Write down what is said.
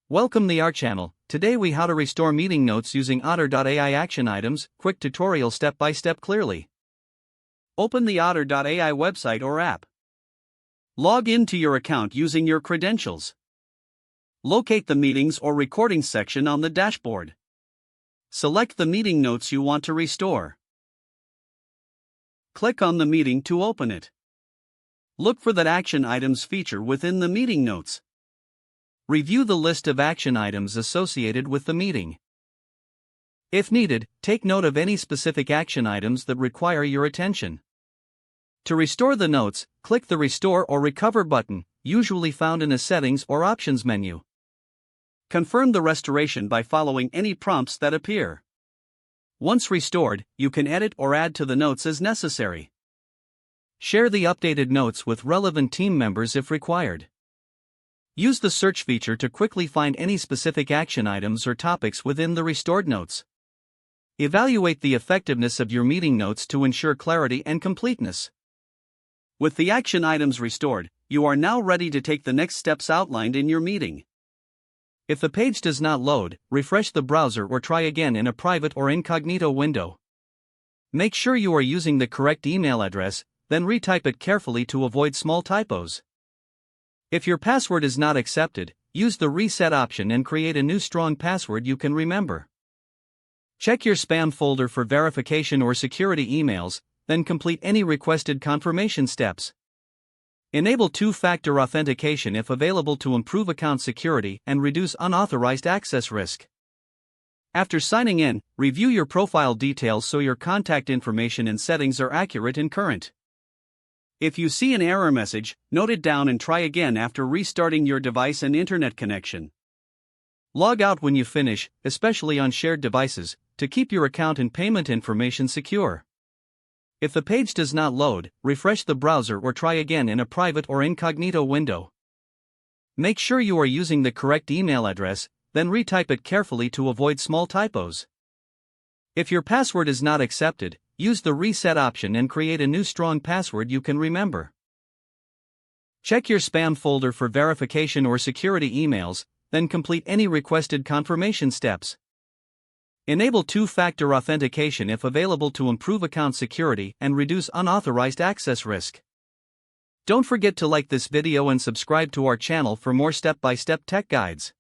Welcome the our channel. Today we how to restore meeting notes using Otter.ai action items, quick tutorial step by step clearly. Open the Otter.ai website or app. Log into your account using your credentials. Locate the meetings or recordings section on the dashboard. Select the meeting notes you want to restore. Click on the meeting to open it. Look for that action items feature within the meeting notes. Review the list of action items associated with the meeting. If needed, take note of any specific action items that require your attention. To restore the notes, click the Restore or Recover button, usually found in the Settings or Options menu. Confirm the restoration by following any prompts that appear. Once restored, you can edit or add to the notes as necessary. Share the updated notes with relevant team members if required. Use the search feature to quickly find any specific action items or topics within the restored notes. Evaluate the effectiveness of your meeting notes to ensure clarity and completeness. With the action items restored, you are now ready to take the next steps outlined in your meeting. If the page does not load, refresh the browser or try again in a private or incognito window. Make sure you are using the correct email address, then retype it carefully to avoid small typos. If your password is not accepted, use the reset option and create a new strong password you can remember. Check your spam folder for verification or security emails, then complete any requested confirmation steps. Enable two-factor authentication if available to improve account security and reduce unauthorized access risk. After signing in, review your profile details so your contact information and settings are accurate and current. If you see an error message, note it down and try again after restarting your device and internet connection. Log out when you finish, especially on shared devices, to keep your account and payment information secure. If the page does not load, refresh the browser or try again in a private or incognito window. Make sure you are using the correct email address, then retype it carefully to avoid small typos. If your password is not accepted, use the reset option and create a new strong password you can remember. Check your spam folder for verification or security emails, then complete any requested confirmation steps. Enable two-factor authentication if available to improve account security and reduce unauthorized access risk. Don't forget to like this video and subscribe to our channel for more step-by-step tech guides.